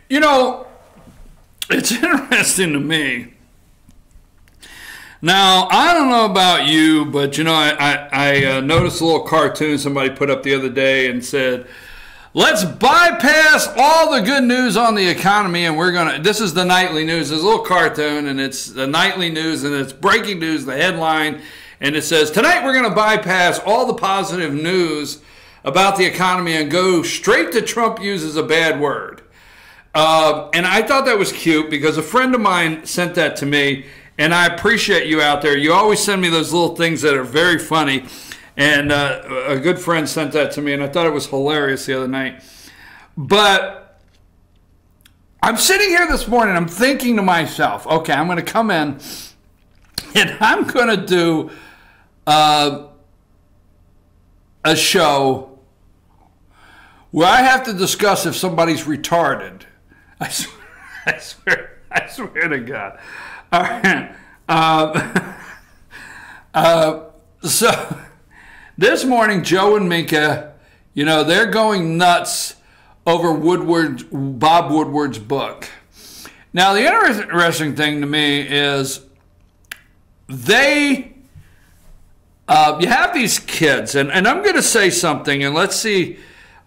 You know, it's interesting to me. Now, I don't know about you, but, you know, I noticed a little cartoon somebody put up the other day and said, let's bypass all the good news on the economy, and we're going to, this is the nightly news. There's a little cartoon, and it's the nightly news, and it's breaking news, the headline, and it says, tonight we're going to bypass all the positive news about the economy and go straight to Trump uses a bad word. And I thought that was cute because a friend of mine sent that to me, and I appreciate you out there. You always send me those little things that are very funny. And a good friend sent that to me, and I thought it was hilarious the other night. But I'm sitting here this morning, I'm thinking to myself, okay, I'm going to come in, and I'm going to do a show where I have to discuss if somebody's retarded. I swear to God. All right. So this morning, Joe and Minka, you know, they're going nuts over Bob Woodward's book. Now, the interesting thing to me is you have these kids, and I'm going to say something, and let's see,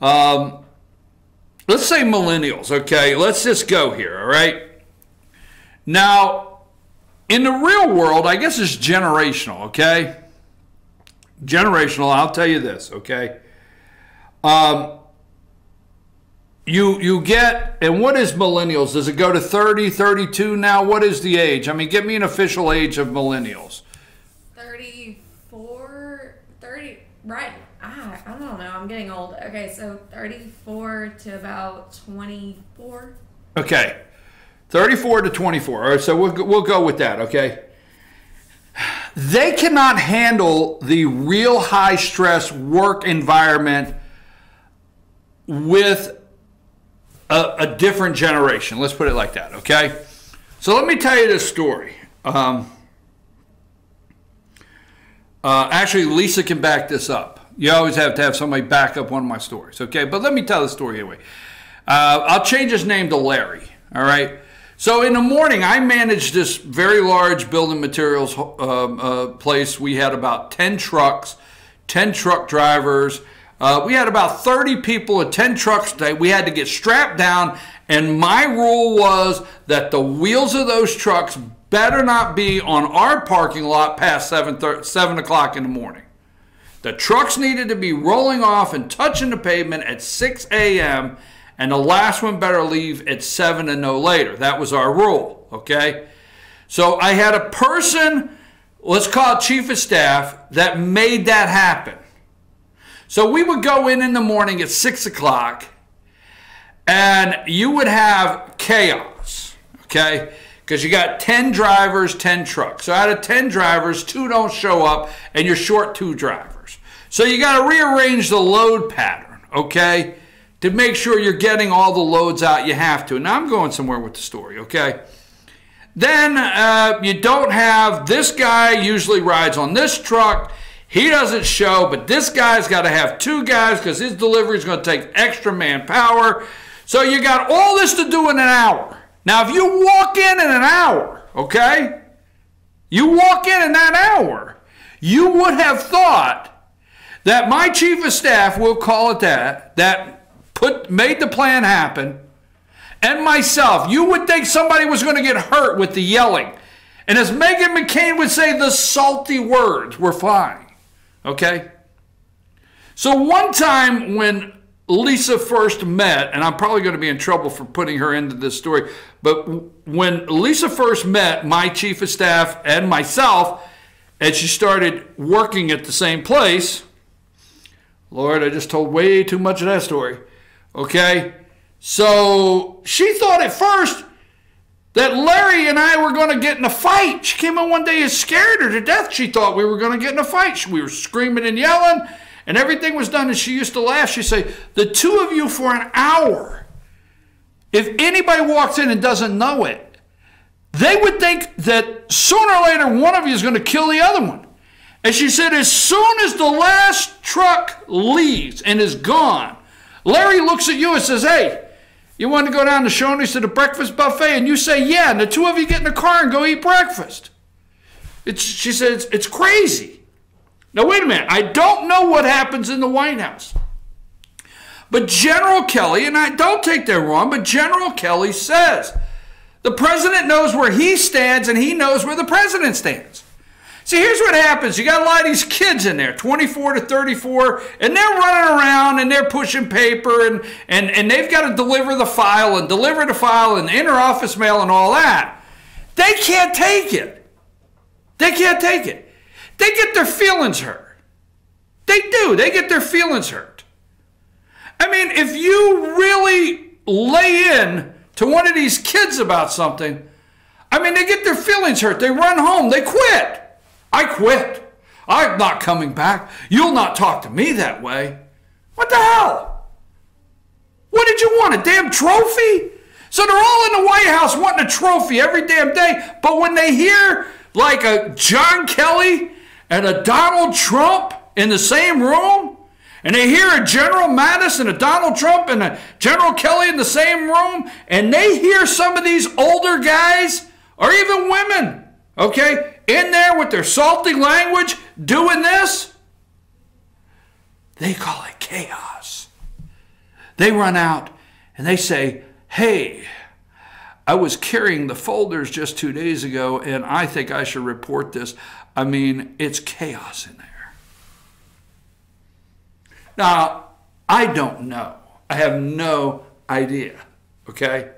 let's say millennials, okay? Let's just go here, all right? Now, in the real world, I guess it's generational, okay? Generational, I'll tell you this, okay? You get, and what is millennials? Does it go to 30, 32 now? What is the age? I mean, give me an official age of millennials. 34, 30, right? I don't know. I'm getting old. Okay, so 34 to about 24. Okay. 34 to 24. All right, so we'll go with that, okay? They cannot handle the real high-stress work environment with a different generation. Let's put it like that, okay? So let me tell you this story. Actually, Lisa can back this up. You always have to have somebody back up one of my stories, okay? But let me tell the story anyway. I'll change his name to Larry, all right? So in the morning, I managed this very large building materials place. We had about 10 trucks, 10 truck drivers. We had about 30 people at 10 trucks today. We had to get strapped down, and my rule was that the wheels of those trucks better not be on our parking lot past 7 o'clock in the morning. The trucks needed to be rolling off and touching the pavement at 6 a.m., and the last one better leave at 7 and no later. That was our rule, okay? So I had a person, let's call it chief of staff, that made that happen. So we would go in the morning at 6 o'clock, and you would have chaos, okay? Because you got 10 drivers, 10 trucks. So out of 10 drivers, 2 don't show up, and you're short 2 drivers. So you got to rearrange the load pattern, okay? To make sure you're getting all the loads out you have to. Now, I'm going somewhere with the story, okay? Then you don't have, this guy usually rides on this truck. He doesn't show, but this guy's got to have 2 guys because his delivery is going to take extra manpower. So you got all this to do in an hour. Now, if you walk in an hour, okay? You walk in that hour, you would have thought that my chief of staff, we'll call it that made the plan happen, and myself, you would think somebody was going to get hurt with the yelling. And as Meghan McCain would say, the salty words were flying. Okay? So one time when Lisa first met, and I'm probably going to be in trouble for putting her into this story, but when Lisa first met my chief of staff and myself, and she started working at the same place, Lord, I just told way too much of that story. Okay, so she thought at first that Larry and I were going to get in a fight. She came in one day and scared her to death. She thought we were going to get in a fight. We were screaming and yelling, and everything was done, and she used to laugh. She'd say, the 2 of you for an hour, if anybody walks in and doesn't know it, they would think that sooner or later one of you is going to kill the other one. And she said, as soon as the last truck leaves and is gone, Larry looks at you and says, hey, You want to go down to Shoney's to the breakfast buffet? And you say, yeah, and the two of you get in the car and go eat breakfast. She said, it's crazy. Now, wait a minute. I don't know what happens in the White House. But General Kelly, and I don't take that wrong, but General Kelly says the president knows where he stands and he knows where the president stands. See, here's what happens. You got a lot of these kids in there, 24 to 34, and they're running around and they're pushing paper and they've got to deliver the file and interoffice mail and all that. They can't take it. They can't take it. They get their feelings hurt. They do. They get their feelings hurt. I mean, if you really lay in to one of these kids about something, I mean, they get their feelings hurt. They run home. They quit. I quit. I'm not coming back. You'll not talk to me that way. What the hell? What did you want, a damn trophy? So they're all in the White House wanting a trophy every damn day, but when they hear like a John Kelly and a Donald Trump in the same room, and they hear a General Mattis and a Donald Trump and a General Kelly in the same room, and they hear some of these older guys or even women, okay, in there with their salty language doing this, they call it chaos. They run out and they say, hey, I was carrying the folders just 2 days ago and I think I should report this. I mean, it's chaos in there. Now, I don't know. I have no idea, okay?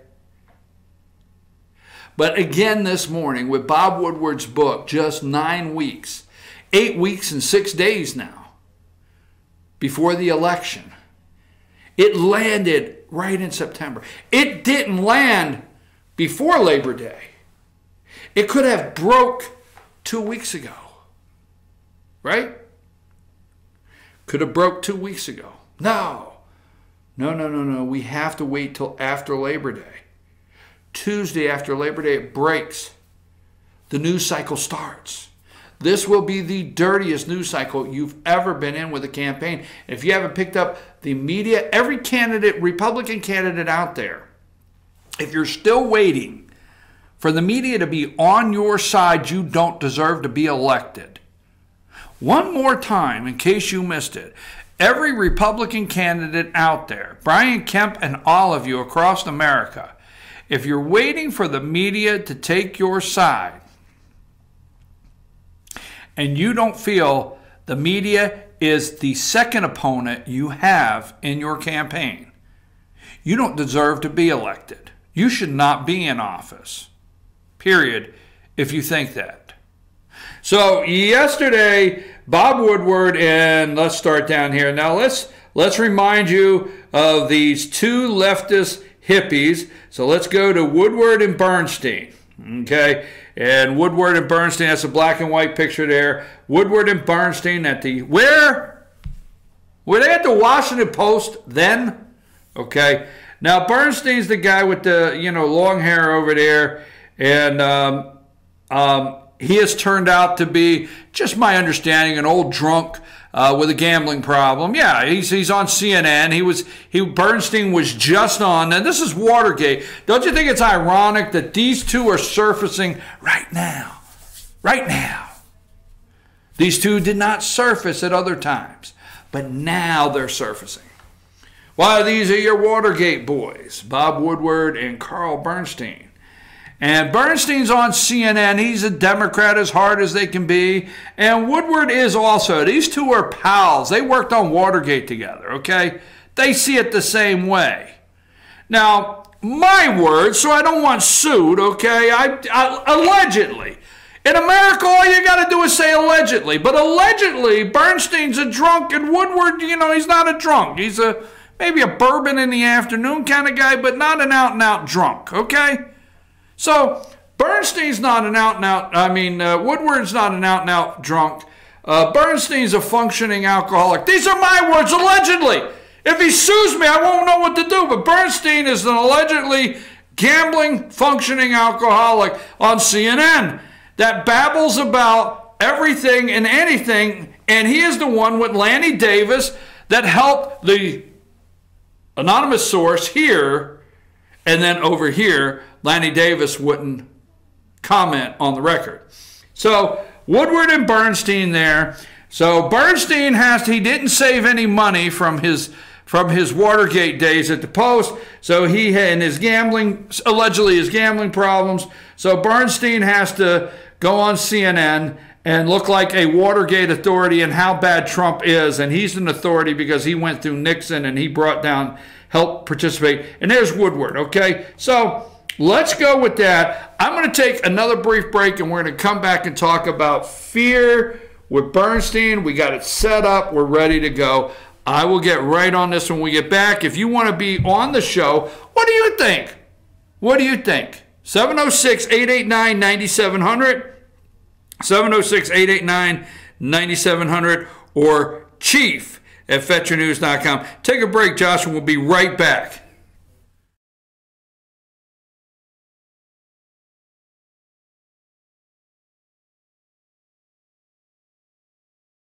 But again this morning with Bob Woodward's book, just 9 weeks, 8 weeks and 6 days now before the election, it landed right in September. It didn't land before Labor Day. It could have broke 2 weeks ago, right? Could have broke 2 weeks ago. No. We have to wait till after Labor Day. Tuesday after Labor Day, it breaks. The news cycle starts. This will be the dirtiest news cycle you've ever been in with a campaign. If you haven't picked up the media, every candidate, Republican candidate out there, if you're still waiting for the media to be on your side, you don't deserve to be elected. One more time, in case you missed it, every Republican candidate out there, Brian Kemp and all of you across America, if you're waiting for the media to take your side and you don't feel the media is the second opponent you have in your campaign, you don't deserve to be elected. You should not be in office, period, if you think that. So yesterday, Bob Woodward, and let's start down here. Now let's remind you of these two leftist hippies. So let's go to Woodward and Bernstein, okay? And Woodward and Bernstein, that's a black and white picture there. Woodward and Bernstein at the, where? Were they at the Washington Post then? Okay. Now Bernstein's the guy with the, long hair over there. And he has turned out to be, just my understanding, an old drunk with a gambling problem. Yeah, he's on CNN. Bernstein was just on, and this is Watergate. Don't you think it's ironic that these two are surfacing right now? Right now. These two did not surface at other times, but now they're surfacing. Why, these are your Watergate boys, Bob Woodward and Carl Bernstein. And Bernstein's on CNN. He's a Democrat as hard as they can be. And Woodward is also. These two are pals. They worked on Watergate together, okay? They see it the same way. Now, my words, so I don't want sued, okay? Allegedly. In America, all you got to do is say allegedly. But allegedly, Bernstein's a drunk, and Woodward, he's not a drunk. He's maybe a bourbon in the afternoon kind of guy, but not an out-and-out drunk, okay? So Bernstein's not an out-and-out, Woodward's not an out-and-out drunk. Bernstein's a functioning alcoholic. These are my words, allegedly. If he sues me, I won't know what to do. But Bernstein is an allegedly gambling, functioning alcoholic on CNN that babbles about everything and anything. And he is the one with Lanny Davis that helped the anonymous source here And then over here, Lanny Davis wouldn't comment on the record. So Woodward and Bernstein there. So Bernstein he didn't save any money from his Watergate days at the Post. So he had allegedly his gambling problems. So Bernstein has to go on CNN and look like a Watergate authority and how bad Trump is. And he's an authority because he went through Nixon and he helped participate. And there's Woodward, okay? So let's go with that. I'm going to take another brief break and we're going to come back and talk about fear with Bernstein. We got it set up. We're ready to go. I will get right on this when we get back. If you want to be on the show, what do you think? What do you think? 706-889-9700. 706-889-9700 or chief@veterannews.com. Take a break, Josh, and we'll be right back.